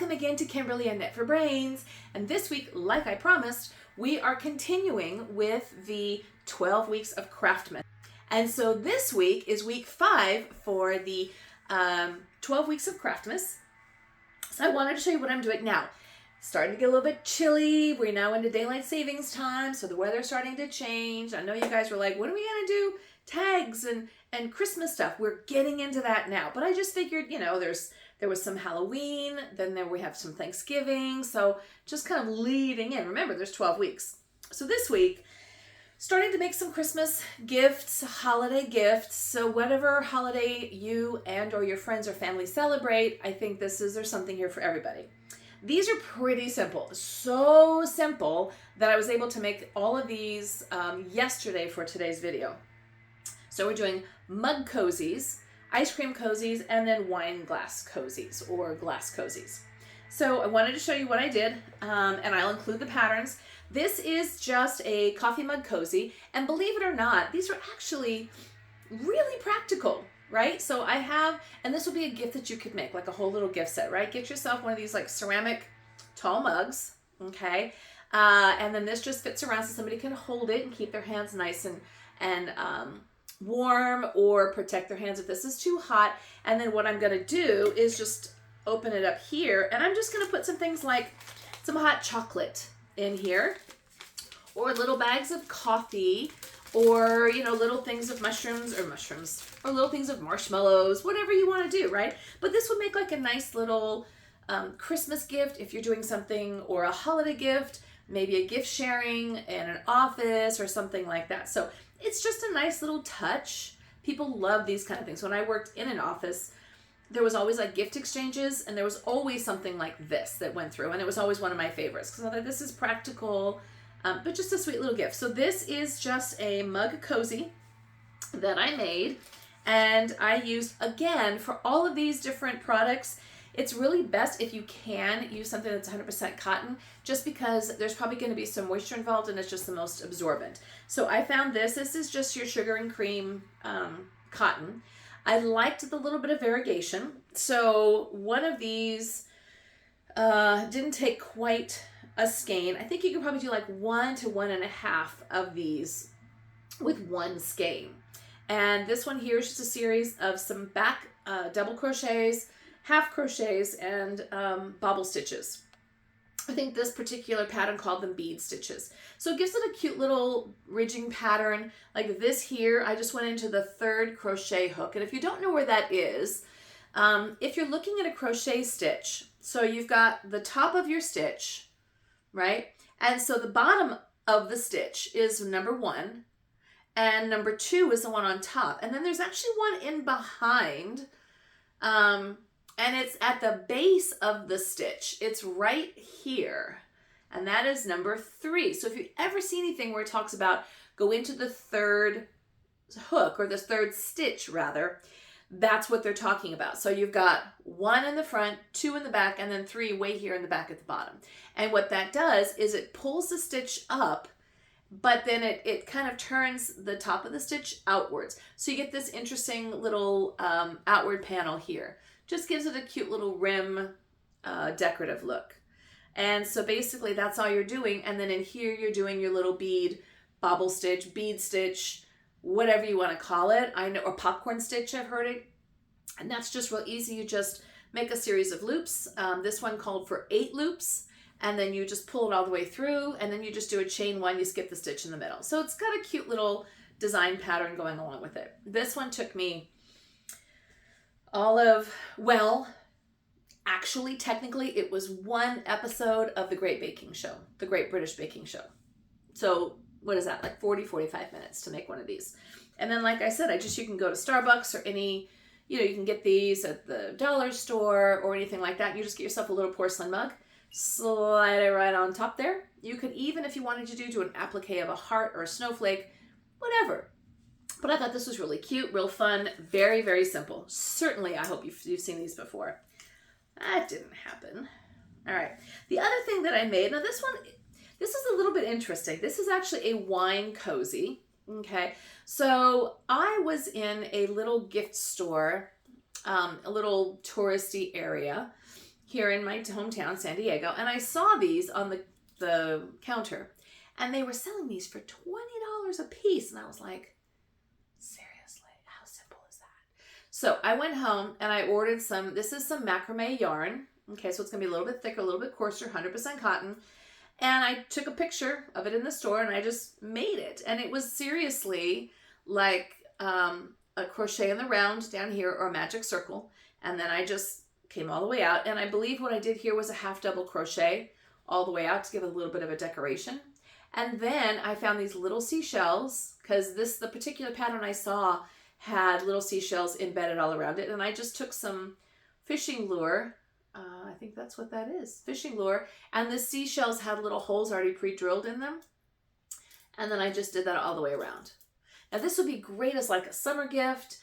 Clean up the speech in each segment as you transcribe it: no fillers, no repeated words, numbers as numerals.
Welcome again to Kimberly and Knit for Brains. And this week, like I promised, we are continuing with the 12 Weeks of Craftsmas. And so this week is week 5 for the 12 Weeks of Craftsmas. So I wanted to show you what I'm doing now. Starting to get a little bit chilly. We're now into daylight savings time, so the weather's starting to change. I know you guys were like, when are we gonna do tags and Christmas stuff? We're getting into that now. But I just figured, you know, there was some Halloween, then we have some Thanksgiving, so just kind of leading in. Remember, there's 12 weeks. So this week, starting to make some Christmas gifts, holiday gifts. So whatever holiday you and or your friends or family celebrate, I think there's something here for everybody. These are pretty simple, so simple that I was able to make all of these yesterday for today's video. So we're doing mug cozies, ice cream cozies, and then wine glass cozies or glass cozies. So I wanted to show you what I did, and I'll include the patterns. This is just a coffee mug cozy, and believe it or not, these are actually really practical, right? So I have, and this will be a gift that you could make, like a whole little gift set, right? Get yourself one of these like ceramic tall mugs, okay? And then this just fits around so somebody can hold it and keep their hands nice and warm, or protect their hands if this is too hot. And then what I'm gonna do is just open it up here, and I'm just gonna put some things like some hot chocolate in here, or little bags of coffee, or, you know, little things of mushrooms, or little things of marshmallows, whatever you want to do, right? But this would make like a nice little Christmas gift if you're doing something, or a holiday gift, maybe a gift sharing in an office or something like that. So it's just a nice little touch. People love these kind of things. When I worked in an office, there was always like gift exchanges, and there was always something like this that went through, and it was always one of my favorites because I thought this is practical, but just a sweet little gift. So this is just a mug cozy that I made, and I used, again, for all of these different products, it's really best if you can use something that's 100% cotton, just because there's probably going to be some moisture involved, and it's just the most absorbent. So I found this is just your sugar and cream cotton. I liked the little bit of variegation. So one of these didn't take quite a skein. I think you could probably do like 1 to 1.5 of these with one skein. And this one here is just a series of some back double crochets, half crochets, and bobble stitches. I think this particular pattern called them bead stitches. So it gives it a cute little ridging pattern. Like this here, I just went into the 3rd crochet hook. And if you don't know where that is, if you're looking at a crochet stitch, so you've got the top of your stitch, right? And so the bottom of the stitch is number 1, and number 2 is the one on top. And then there's actually one in behind, and it's at the base of the stitch. It's right here. And that is number 3. So if you ever see anything where it talks about go into the 3rd hook, or the 3rd stitch rather, that's what they're talking about. So you've got 1 in the front, 2 in the back, and then 3 way here in the back at the bottom. And what that does is it pulls the stitch up, but then it kind of turns the top of the stitch outwards. So you get this interesting little outward panel here. Just gives it a cute little rim decorative look. And so basically that's all you're doing. And then in here you're doing your little bead, bobble stitch, bead stitch, whatever you want to call it. I know, or popcorn stitch, I've heard it. And that's just real easy. You just make a series of loops. This one called for 8 loops. And then you just pull it all the way through. And then you just do a chain 1, you skip the stitch in the middle. So it's got a cute little design pattern going along with it. This one took me actually, technically, it was 1 episode of the Great Baking Show, the Great British Baking Show. So what is that, like 40-45 minutes to make one of these. And then, like I said, you can go to Starbucks or any, you can get these at the dollar store or anything like that. You just get yourself a little porcelain mug, slide it right on top there. You could even, if you wanted to do an applique of a heart or a snowflake, whatever. But I thought this was really cute, real fun, very, very simple. Certainly, I hope you've seen these before. That didn't happen. All right. The other thing that I made, now this is a little bit interesting. This is actually a wine cozy, okay? So I was in a little gift store, a little touristy area, here in my hometown, San Diego, and I saw these on the counter, and they were selling these for $20 a piece, and I was like, seriously, how simple is that? So I went home and I ordered some, this is some macrame yarn. Okay, so it's gonna be a little bit thicker, a little bit coarser, 100% cotton. And I took a picture of it in the store and I just made it. And it was seriously like a crochet in the round down here, or a magic circle. And then I just came all the way out. And I believe what I did here was a half double crochet all the way out to give it a little bit of a decoration. And then I found these little seashells, because the particular pattern I saw had little seashells embedded all around it. And I just took some fishing lure. I think that's what that is, fishing lure. And the seashells had little holes already pre-drilled in them. And then I just did that all the way around. Now this would be great as like a summer gift.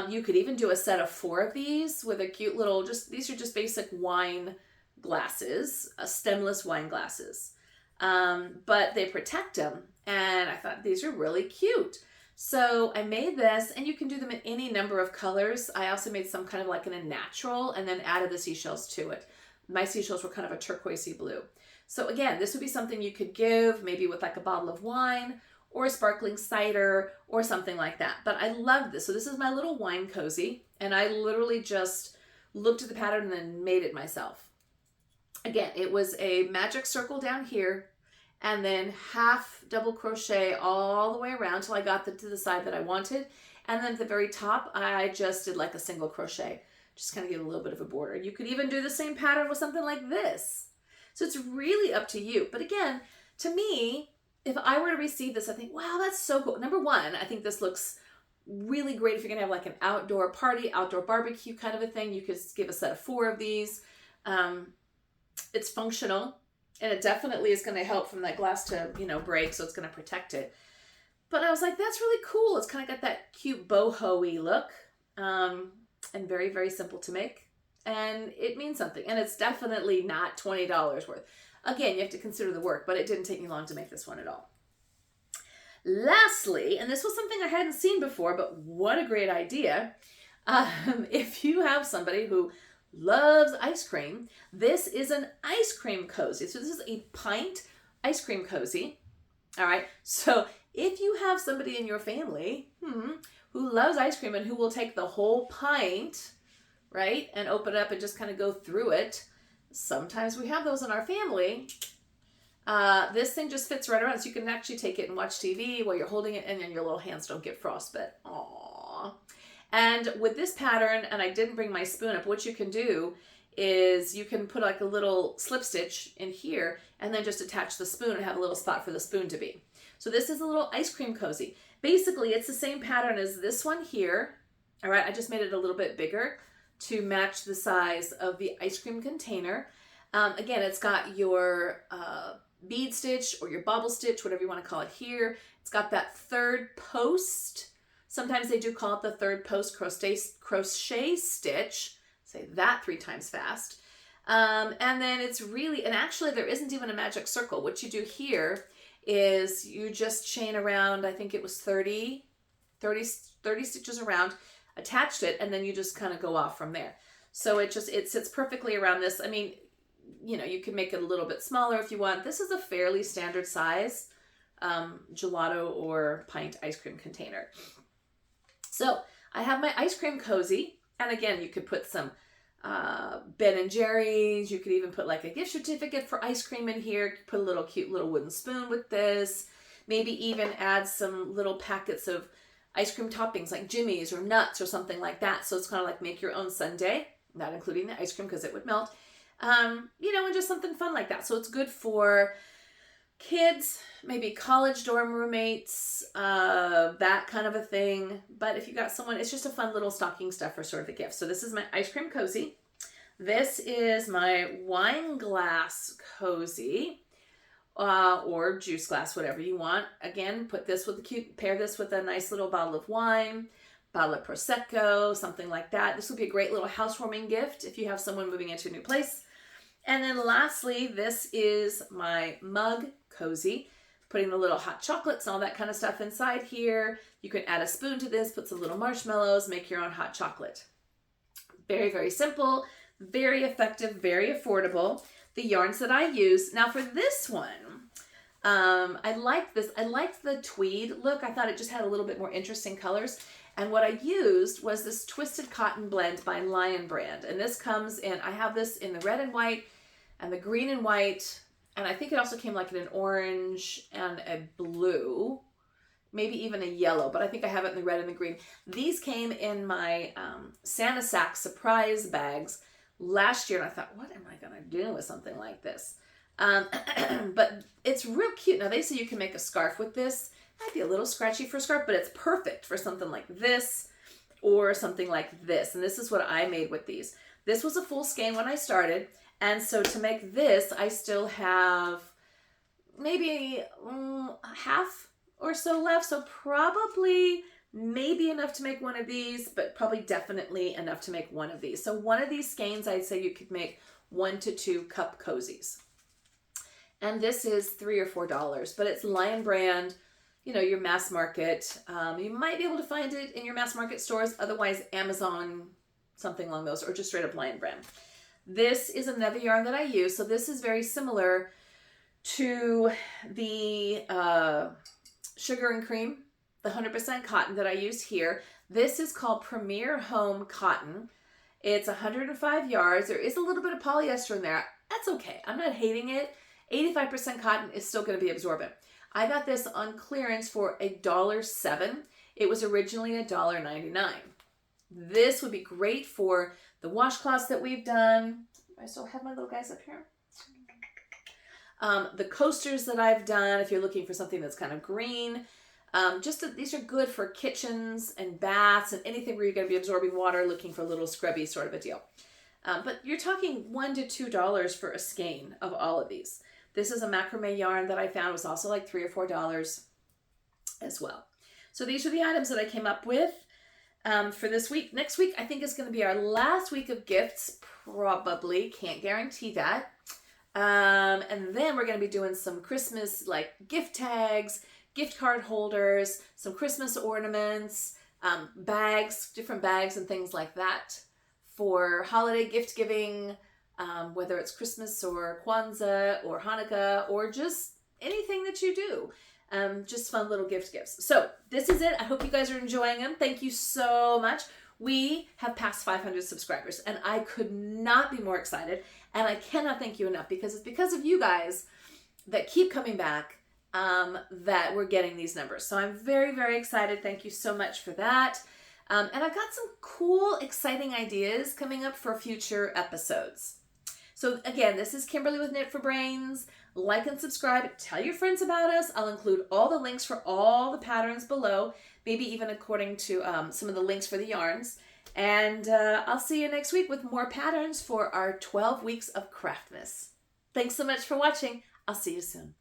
You could even do a set of 4 of these with a cute little, these are just basic wine glasses, stemless wine glasses. But they protect them. And I thought these are really cute. So I made this, and you can do them in any number of colors. I also made some kind of like in a natural, and then added the seashells to it. My seashells were kind of a turquoisey blue. So again, this would be something you could give maybe with like a bottle of wine or a sparkling cider or something like that. But I love this. So this is my little wine cozy, and I literally just looked at the pattern and then made it myself. Again, it was a magic circle down here, and then half double crochet all the way around till I got to the side that I wanted. And then at the very top, I just did like a single crochet, just kind of give a little bit of a border. You could even do the same pattern with something like this. So it's really up to you. But again, to me, if I were to receive this, I think, wow, that's so cool. Number one, I think this looks really great if you're gonna have like an outdoor party, outdoor barbecue kind of a thing. You could give a set of 4 of these. It's functional. And it definitely is going to help from that glass to, break, so it's going to protect it. But I was like, that's really cool. It's kind of got that cute boho-y look, and very, very simple to make. And it means something. And it's definitely not $20 worth. Again, you have to consider the work, but it didn't take me long to make this one at all. Lastly, and this was something I hadn't seen before, but what a great idea. If you have somebody who loves ice cream, this is an ice cream cozy. So this is a pint ice cream cozy. All right. So if you have somebody in your family who loves ice cream and who will take the whole pint, right, and open it up and just kind of go through it, sometimes we have those in our family. This thing just fits right around, so you can actually take it and watch TV while you're holding it, and then your little hands don't get frostbite. Aww. And with this pattern, and I didn't bring my spoon up, what you can do is you can put like a little slip stitch in here and then just attach the spoon and have a little spot for the spoon to be. So this is a little ice cream cozy. Basically, it's the same pattern as this one here. All right, I just made it a little bit bigger to match the size of the ice cream container. Again, it's got your bead stitch or your bobble stitch, whatever you want to call it here. It's got that 3rd post. Sometimes they do call it the 3rd post crochet stitch. Say that 3 times fast. And then it's really, and actually there isn't even a magic circle. What you do here is you just chain around, I think it was 30 stitches around, attached it, and then you just kind of go off from there. So it sits perfectly around this. I mean, you can make it a little bit smaller if you want. This is a fairly standard size gelato or pint ice cream container. So I have my ice cream cozy, and again, you could put some Ben & Jerry's. You could even put like a gift certificate for ice cream in here. Put a cute little wooden spoon with this. Maybe even add some little packets of ice cream toppings like Jimmy's or nuts or something like that. So it's kind of like make your own sundae, not including the ice cream because it would melt. And just something fun like that. So it's good for kids, maybe college dorm roommates, that kind of a thing. But if you got someone, it's just a fun little stocking stuffer sort of a gift. So this is my ice cream cozy. This is my wine glass cozy, or juice glass, whatever you want. Again, put this with pair this with a nice little bottle of wine, bottle of Prosecco, something like that. This would be a great little housewarming gift if you have someone moving into a new place. And then lastly, this is my mug cozy, putting the little hot chocolates and all that kind of stuff inside here. You can add a spoon to this, put some little marshmallows, make your own hot chocolate. Very, very simple, Very effective, very affordable. The yarns that I use. Now for this one, I liked this. I liked the tweed look. I thought it just had a little bit more interesting colors. And what I used was this Twisted Cotton Blend by Lion Brand. And this comes in, I have this in the red and white and the green and white. And I think it also came like in an orange and a blue, maybe even a yellow, but I think I have it in the red and the green. These came in my Santa Sack surprise bags last year. And I thought, what am I gonna do with something like this? But it's real cute. Now they say you can make a scarf with this. Might be a little scratchy for a scarf, but it's perfect for something like this or something like this. And this is what I made with these. This was a full skein when I started. And so to make this, I still have maybe half or so left. So probably maybe enough to make one of these, but probably definitely enough to make one of these. So one of these skeins, I'd say you could make 1 to 2 cup cozies. And this is $3 or $4, but it's Lion Brand, you know, your mass market. You might be able to find it in your mass market stores, otherwise Amazon, something along those, or just straight up Lion Brand. This is another yarn that I use. So this is very similar to the Sugar and Cream, the 100% cotton that I use here. This is called Premier Home Cotton. It's 105 yards. There is a little bit of polyester in there. That's okay. I'm not hating it. 85% cotton is still going to be absorbent. I got this on clearance for $1.07. It was originally $1.99. This would be great for the washcloths that we've done. I still have my little guys up here. The coasters that I've done, if you're looking for something that's kind of green. These are good for kitchens and baths and anything where you're going to be absorbing water, looking for a little scrubby sort of a deal. But you're talking $1 to $2 for a skein of all of these. This is a macrame yarn that I found. It was also like $3 or $4 as well. So these are the items that I came up with for this week. Next week, I think is going to be our last week of gifts. Probably. Can't guarantee that. And then we're going to be doing some Christmas like gift tags, gift card holders, some Christmas ornaments, bags, different bags and things like that for holiday gift giving, whether it's Christmas or Kwanzaa or Hanukkah or just anything that you do. Just fun little gifts. So this is it. I hope you guys are enjoying them. Thank you so much. We have passed 500 subscribers and I could not be more excited. And I cannot thank you enough because it's because of you guys that keep coming back that we're getting these numbers. So I'm very, very excited. Thank you so much for that. And I've got some cool, exciting ideas coming up for future episodes. So again, this is Kimberly with Knit for Brains. Like and subscribe. Tell your friends about us. I'll include all the links for all the patterns below, maybe even according to some of the links for the yarns. And I'll see you next week with more patterns for our 12 weeks of Craftmas. Thanks so much for watching. I'll see you soon.